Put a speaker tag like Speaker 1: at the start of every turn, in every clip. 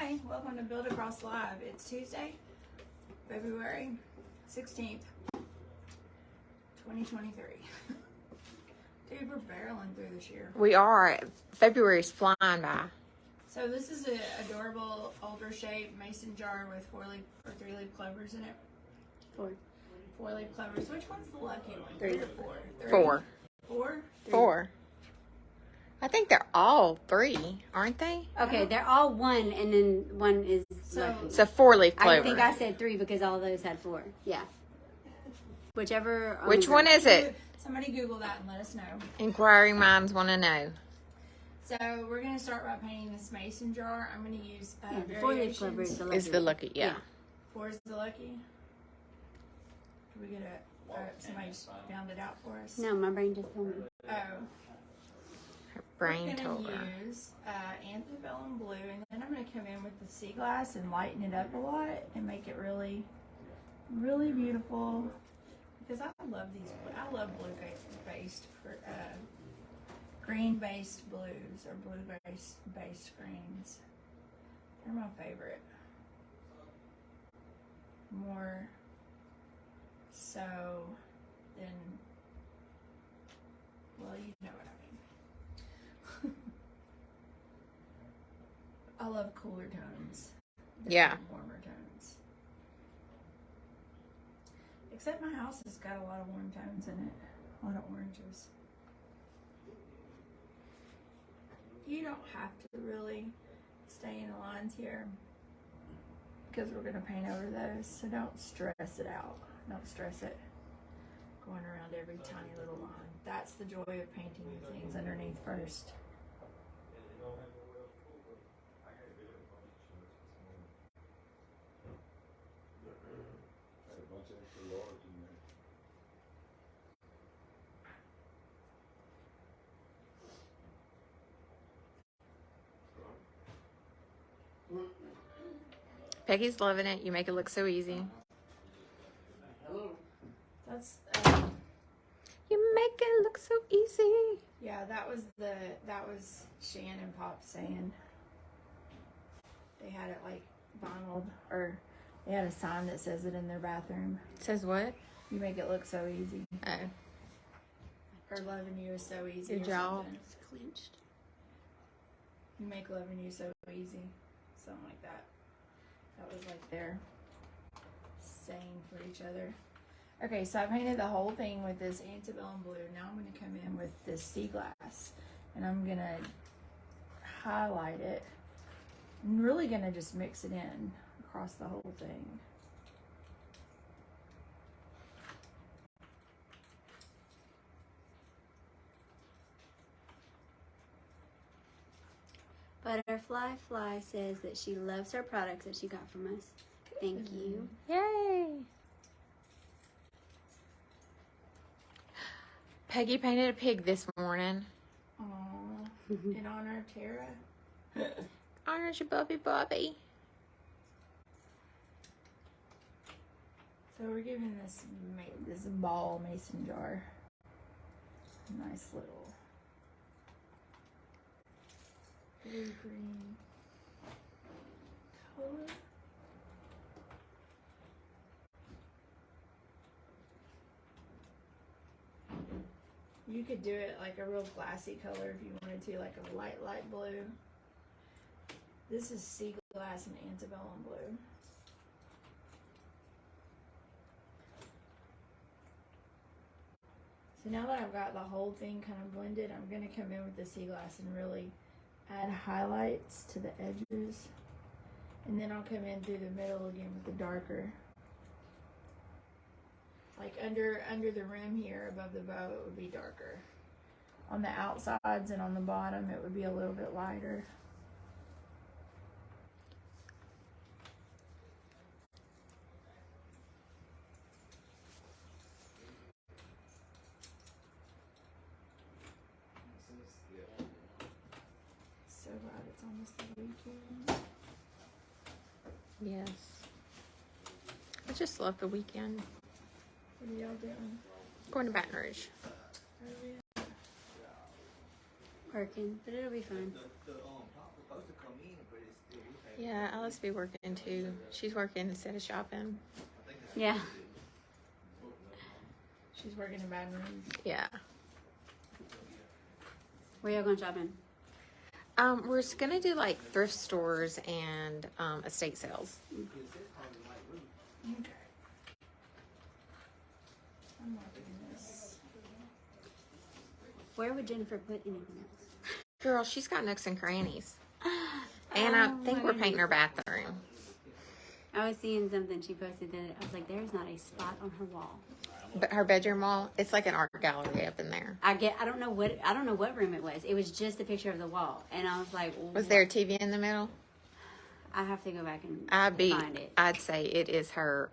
Speaker 1: Hi, welcome to Build Across Live. It's Tuesday, February 16th, 2023. Dude, we're barreling through this year.
Speaker 2: We are. February's flying by.
Speaker 1: So this is an adorable older shape mason jar with 3-leaf clovers in it. Four-leaf clovers. Which one's the lucky one? 3 or 4? 3.
Speaker 2: 4.
Speaker 1: 4?
Speaker 2: 4. I think they're all 3, aren't they?
Speaker 3: Okay, they're all 1, and then 1 is lucky.
Speaker 2: It's a 4-leaf clover.
Speaker 3: I think I said 3 because all those had 4. Yeah. Whichever.
Speaker 2: Which one is it?
Speaker 1: Somebody Google that and let us know.
Speaker 2: Inquiring minds want to know.
Speaker 1: So we're going to start by painting this mason jar. I'm going to use
Speaker 3: the 4-leaf clover is the lucky.
Speaker 2: Is the lucky, yeah.
Speaker 1: 4 is the lucky. Can we get somebody found it out for us?
Speaker 3: No, my brain just told me.
Speaker 1: Oh.
Speaker 2: Her brain
Speaker 1: I'm
Speaker 2: told
Speaker 1: going
Speaker 2: her.
Speaker 1: to use antebellum blue, and then I'm going to come in with the sea glass and lighten it up a lot and make it really, really beautiful. Because I love these. I love blue-based, green-based blues or blue-based greens. They're my favorite. More so than, well, you know what I mean. I love cooler tones.
Speaker 2: Yeah.
Speaker 1: Warmer tones. Except my house has got a lot of warm tones in it. A lot of oranges. You don't have to really stay in the lines here because we're going to paint over those. So don't stress it out. Don't stress it going around every tiny little line. That's the joy of painting the things underneath first.
Speaker 2: Peggy's loving it. You make it look so easy.
Speaker 1: That's
Speaker 2: You make it look so easy.
Speaker 1: yeah, that was Shan and Pop saying they had it like vinyled, or they had a sign that says it in their bathroom.
Speaker 2: It says what?
Speaker 1: You make it look so easy.
Speaker 2: Oh.
Speaker 1: Or loving you is so easy.
Speaker 2: Good
Speaker 1: or
Speaker 2: job.
Speaker 1: something.
Speaker 3: It's clenched.
Speaker 1: You make loving you so easy. Something like that. That was like their saying for each other. Okay, so I painted the whole thing with this antebellum blue. Now I'm going to come in with this sea glass. And I'm going to highlight it. I'm really going to just mix it in across the whole thing.
Speaker 3: Butterfly Fly says that she loves her products that she got from us. Thank you.
Speaker 2: Yay. Peggy painted a pig this morning.
Speaker 1: Aww. In honor of Tara.
Speaker 2: Honors your Bobby.
Speaker 1: So we're giving this ball mason jar a nice little blue-green color. You could do it like a real glassy color if you wanted to, like a light blue. This is sea glass and antebellum blue. So now that I've got the whole thing kind of blended, I'm going to come in with the sea glass and really add highlights to the edges. And then I'll come in through the middle again with the darker. Like under the rim here, above the bow, it would be darker. On the outsides and on the bottom, it would be a little bit lighter. So glad it's almost the weekend.
Speaker 2: Yes. I just love the weekend.
Speaker 1: What are y'all doing?
Speaker 2: Going to Baton Rouge.
Speaker 3: Working, but it'll be fun.
Speaker 2: Yeah, Alice be working too. She's working instead of shopping.
Speaker 3: Yeah.
Speaker 1: She's working in Baton Rouge.
Speaker 2: Yeah.
Speaker 3: Where y'all going shopping?
Speaker 2: We're just gonna do like thrift stores and estate sales.
Speaker 1: Okay. I'm liking this.
Speaker 3: Where would Jennifer put anything else?
Speaker 2: Girl, she's got nooks and crannies. And I think
Speaker 3: my
Speaker 2: we're painting her
Speaker 3: goodness.
Speaker 2: bathroom.
Speaker 3: I was seeing something she posted that I was like, there's not a spot on her wall.
Speaker 2: But her bedroom wall, it's like an art gallery up in there.
Speaker 3: I don't know what room it was. It was just a picture of the wall, and I was like,
Speaker 2: Was there a TV in the middle?
Speaker 3: I have to go back and find it.
Speaker 2: I'd say it is her,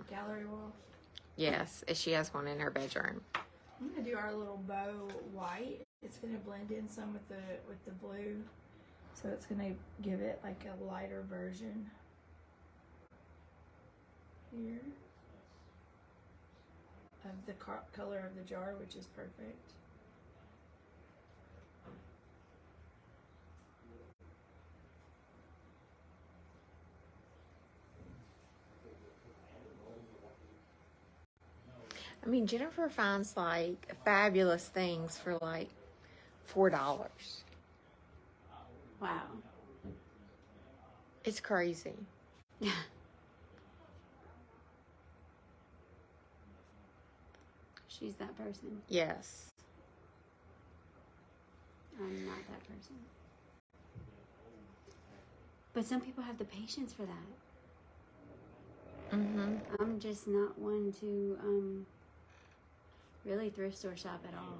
Speaker 1: Gallery wall.
Speaker 2: yes, she has one in her bedroom.
Speaker 1: I'm gonna do our little bow white. It's gonna blend in some with the blue, so it's gonna give it like a lighter version here of the color of the jar, which is perfect.
Speaker 2: I mean, Jennifer finds like fabulous things for like $4.
Speaker 3: Wow.
Speaker 2: It's crazy.
Speaker 3: She's that person.
Speaker 2: Yes.
Speaker 3: I'm not that person. But some people have the patience for that.
Speaker 2: Mm-hmm.
Speaker 3: I'm just not one to really thrift store shop at all.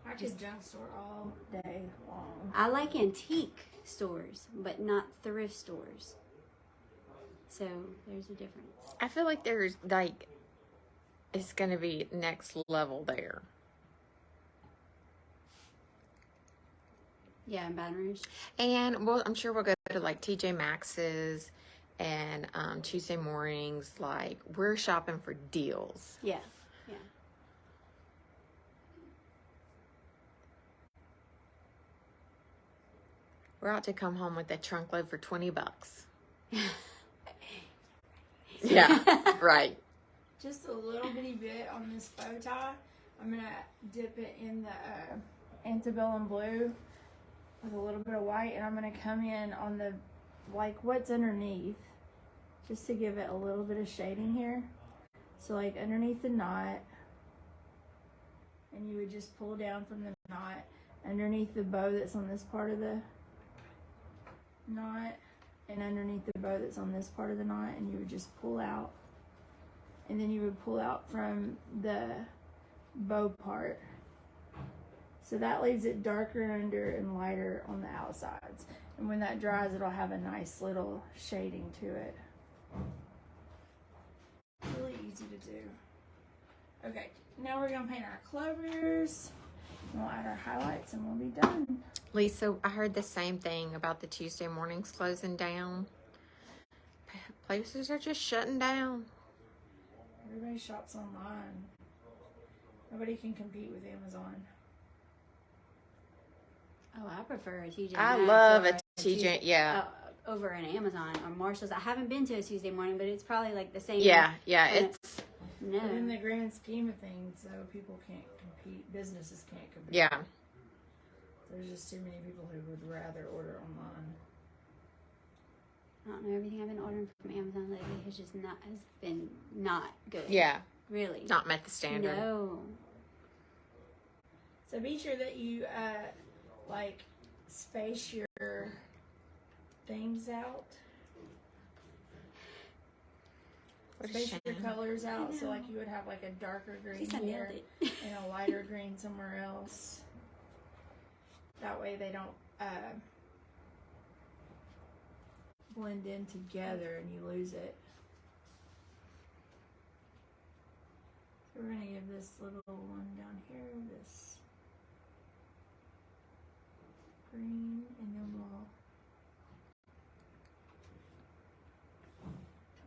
Speaker 1: I could junk store all day long.
Speaker 3: I like antique stores, but not thrift stores. So there's a difference.
Speaker 2: I feel like there's like, it's going to be next level there.
Speaker 3: Yeah, in Baton Rouge.
Speaker 2: And well, I'm sure we'll go to like TJ Maxx's and Tuesday mornings. Like, we're shopping for deals.
Speaker 3: Yeah, yeah.
Speaker 2: We're out to come home with a trunk load for $20. Yeah, right.
Speaker 1: Just a little bitty bit on this bow tie. I'm gonna dip it in the antebellum blue with a little bit of white, and I'm gonna come in on the like what's underneath, just to give it a little bit of shading here. So like underneath the knot, and you would just pull down from the knot underneath the bow that's on this part of the knot, and underneath the bow that's on this part of the knot, and you would just pull out, and then you would pull out from the bow part, so that leaves it darker under and lighter on the outsides, and when that dries it'll have a nice little shading to it. Really easy to do. Okay, now we're gonna paint our clovers, and we'll add our highlights and we'll be done.
Speaker 2: Lisa, I heard the same thing about the Tuesday mornings closing down. Places are just shutting down.
Speaker 1: Everybody shops online. Nobody can compete with Amazon.
Speaker 3: Oh, I prefer a TJ
Speaker 2: I
Speaker 3: Maxx
Speaker 2: love
Speaker 3: or
Speaker 2: a TJ, yeah.
Speaker 3: over an Amazon or Marshall's. I haven't been to a Tuesday morning, but it's probably like the same.
Speaker 2: Yeah,
Speaker 3: And
Speaker 2: it's,
Speaker 3: no.
Speaker 1: But in the grand scheme of things, though, people can't compete. Businesses can't compete.
Speaker 2: yeah.
Speaker 1: There's just too many people who would rather order online.
Speaker 3: I don't know. Everything I've been ordering from Amazon lately has been not good.
Speaker 2: Yeah,
Speaker 3: Really.
Speaker 2: not met the standard.
Speaker 3: No.
Speaker 1: So be sure that you like space your things out.
Speaker 2: What a
Speaker 1: Space your
Speaker 2: shame.
Speaker 1: colors out, so like you would have like a darker green
Speaker 3: Geez, I nailed
Speaker 1: here
Speaker 3: it.
Speaker 1: and a lighter green somewhere else. That way they don't blend in together and you lose it. So we're gonna give this little one down here this green, and then we'll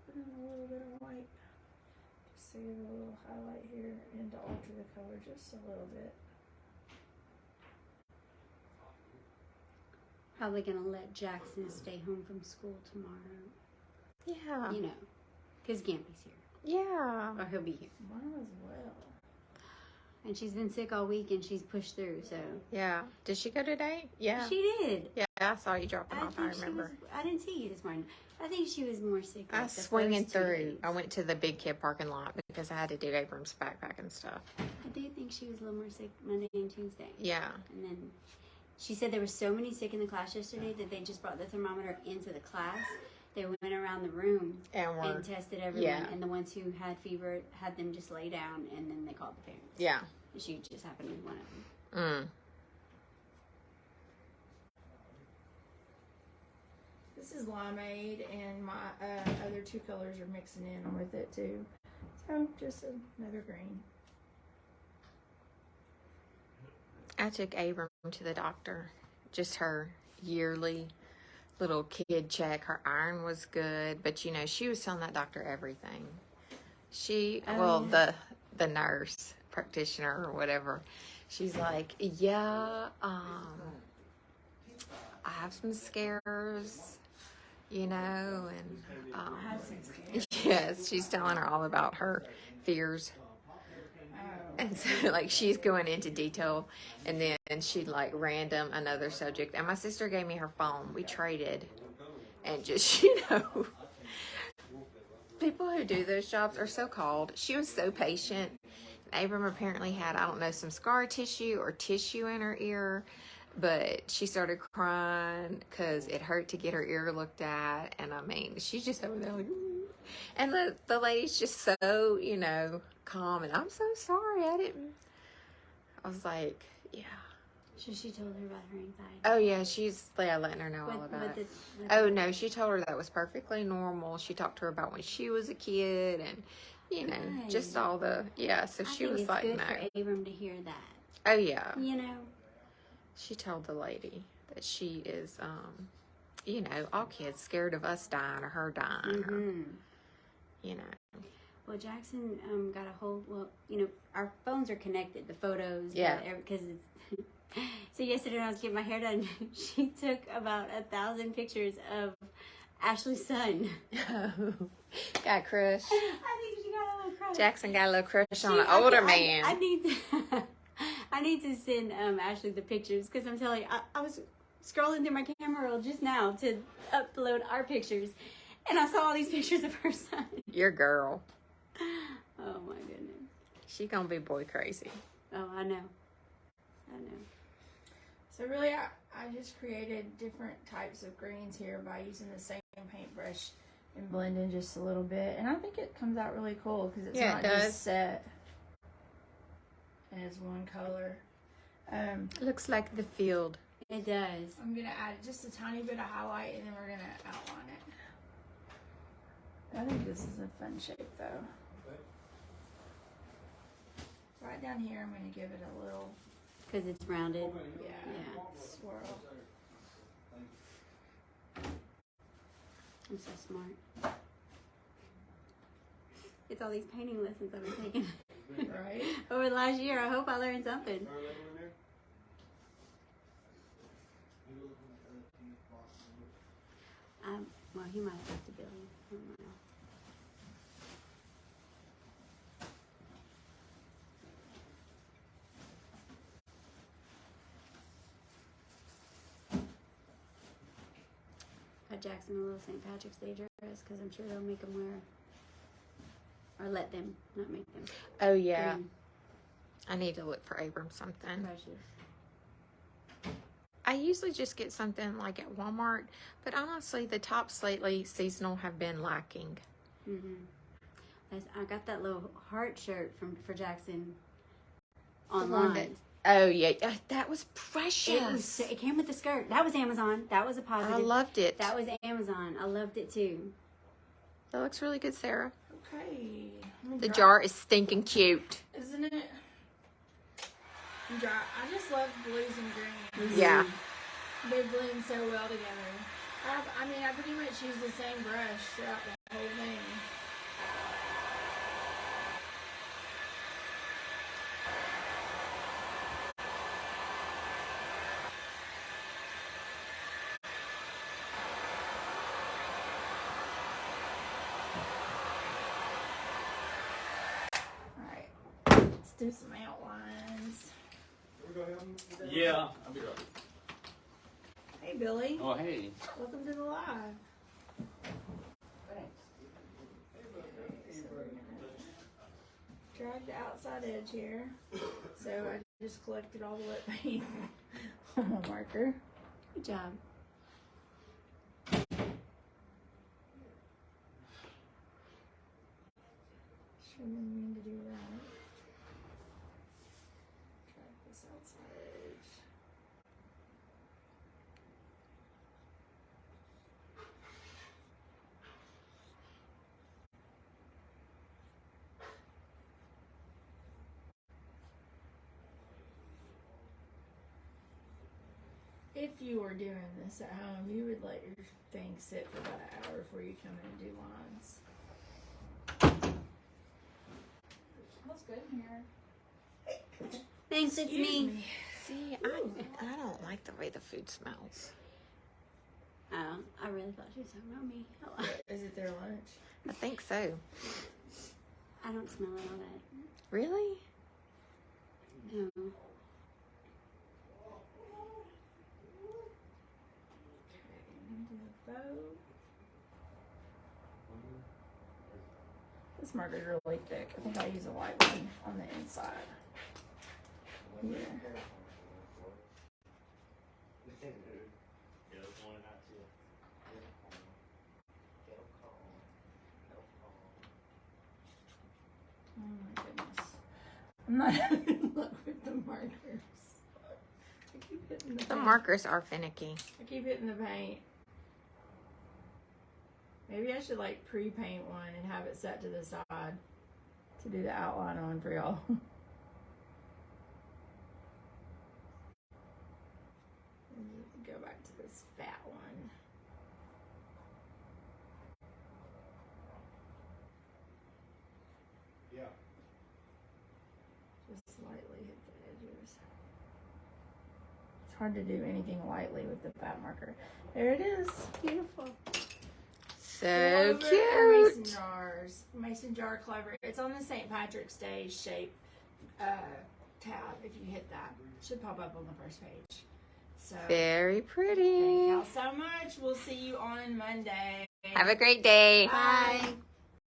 Speaker 1: put in a little bit of white. Just save a little highlight here and to alter the color just a little bit.
Speaker 3: probably gonna let Jackson stay home from school tomorrow.
Speaker 2: Yeah.
Speaker 3: You know, because Gampy's here.
Speaker 2: Yeah.
Speaker 3: Or he'll be here.
Speaker 1: Mine as well.
Speaker 3: And she's been sick all week and she's pushed through, so.
Speaker 2: Yeah. Did she go today? Yeah.
Speaker 3: She did.
Speaker 2: Yeah, I saw you dropping off. I remember.
Speaker 3: I didn't see you this morning. I think she was more sick.
Speaker 2: I
Speaker 3: Like
Speaker 2: was
Speaker 3: the
Speaker 2: swinging
Speaker 3: first 2
Speaker 2: through.
Speaker 3: days.
Speaker 2: I went to the big kid parking lot because I had to do Abram's backpack and stuff.
Speaker 3: I do think she was a little more sick Monday and Tuesday.
Speaker 2: Yeah.
Speaker 3: And then she said there were so many sick in the class yesterday that they just brought the thermometer into the class. They went around the room and tested everyone.
Speaker 2: Yeah.
Speaker 3: And the ones who had fever had them just lay down, and then they called the parents.
Speaker 2: Yeah.
Speaker 3: And she just happened to be one of them.
Speaker 1: This is limeade, and my other 2 colors are mixing in with it too. So just another green.
Speaker 2: I took Abram to the doctor. Just her yearly little kid check. Her iron was good, but you know, she was telling that doctor everything. The nurse practitioner or whatever, she's like, yeah, I have some scares, you know, and
Speaker 1: I have some scares.
Speaker 2: yes, she's telling her all about her fears. And so, like, she's going into detail, and then she, like, random another subject. And my sister gave me her phone. We traded. And just, you know, people who do those jobs are so called. She was so patient. Abram apparently had, I don't know, some scar tissue or tissue in her ear. But she started crying because it hurt to get her ear looked at. And, I mean, she's just over there like, and the lady's just so, you know, calm. And I'm so sorry. I was like, yeah.
Speaker 3: So she told her about her anxiety.
Speaker 2: Oh, yeah. She's letting her know all about it. Oh, no. She told her that was perfectly normal. She talked to her about when she was a kid and, you know, just all the, yeah. So she was like, no.
Speaker 3: I think it's good for Abram to hear that.
Speaker 2: Oh, yeah.
Speaker 3: You know?
Speaker 2: She told the lady that she is, you know, all kids scared of us dying or her dying. Or, you know.
Speaker 3: Well, Jackson got a hold. Well, you know, our phones are connected. The photos,
Speaker 2: yeah.
Speaker 3: Because it's. So yesterday when I was getting my hair done, she took about 1,000 pictures of Ashley's son.
Speaker 2: Got a crush.
Speaker 3: I think she got a little crush.
Speaker 2: Jackson got a little crush on an older man.
Speaker 3: I need to. I need to send Ashley the pictures because I'm telling you, I was scrolling through my camera roll just now to upload our pictures, and I saw all these pictures of her son.
Speaker 2: Your girl.
Speaker 3: Oh my goodness.
Speaker 2: She gonna be boy crazy.
Speaker 3: Oh, I know.
Speaker 1: So really, I just created different types of greens here by using the same paintbrush and blending just a little bit. And I think it comes out really cool because it's not just set as one color.
Speaker 2: Looks like the field.
Speaker 3: It does.
Speaker 1: I'm going to add just a tiny bit of highlight and then we're going to outline it. I think this is a fun shape though. Right down here, I'm going to give it a little...
Speaker 3: Because it's rounded.
Speaker 1: Yeah. Swirl.
Speaker 3: I'm so smart. It's all these painting lessons I've been taking.
Speaker 1: Right?
Speaker 3: Over the last year, I hope I learned something. Well, he might have left the building. I don't know. Got Jackson a little St. Patrick's Day dress because I'm sure they'll make them wear, or let them, not make them.
Speaker 2: Oh yeah.
Speaker 3: Green.
Speaker 2: I need to look for Abram something.
Speaker 3: Precious.
Speaker 2: I usually just get something like at Walmart, but honestly, the tops lately seasonal have been lacking.
Speaker 3: I got that little heart shirt for Jackson online.
Speaker 2: Oh yeah, that was precious.
Speaker 3: It came with the skirt. That was Amazon. That was a positive.
Speaker 2: I loved it.
Speaker 3: That was Amazon. I loved it too.
Speaker 2: That looks really good, Sarah.
Speaker 1: Okay.
Speaker 2: The jar is stinking cute.
Speaker 1: Isn't it? Dry. I just love blues and greens.
Speaker 2: Yeah.
Speaker 1: They blend so well together. I pretty much use the same brush throughout the whole thing. do some outlines.
Speaker 4: Yeah, I'll be right.
Speaker 1: Hey, Billy.
Speaker 4: Oh, hey.
Speaker 1: Welcome to the live. Drag the outside edge here. So I just collected all the wet paint on my marker.
Speaker 3: Good job.
Speaker 1: Shouldn't mean to do that. Drag this outside edge. If you were doing this at home, you would let your thing sit for about an hour before you come in and do lines. Smells good in here.
Speaker 3: Thanks, it's
Speaker 1: Excuse
Speaker 3: me.
Speaker 2: See, I don't like the way the food smells.
Speaker 3: Oh, I really thought she was talking about me. Hello.
Speaker 1: Is it their lunch?
Speaker 2: I think so.
Speaker 3: I don't smell it all that.
Speaker 2: Really?
Speaker 3: No.
Speaker 1: This marker's really thick. I think I'll use a light one on the inside. Yeah. Oh my goodness. I'm not having luck with the markers. I keep hitting the
Speaker 2: The
Speaker 1: paint.
Speaker 2: markers are finicky.
Speaker 1: I keep hitting the paint. Maybe I should like pre-paint one and have it set to the side to do the outline on for y'all. Go back to this fat one.
Speaker 4: Yeah.
Speaker 1: Just lightly hit the edges. It's hard to do anything lightly with the fat marker. There it is.
Speaker 3: Beautiful.
Speaker 2: So
Speaker 1: Clover or Mason
Speaker 2: cute.
Speaker 1: jars. Mason jar Clover. It's on the St. Patrick's Day shape tab. If you hit that, it should pop up on the first page. So
Speaker 2: Very
Speaker 1: thank
Speaker 2: pretty.
Speaker 1: y'all so much. We'll see you on Monday.
Speaker 2: Have a great day.
Speaker 1: Bye.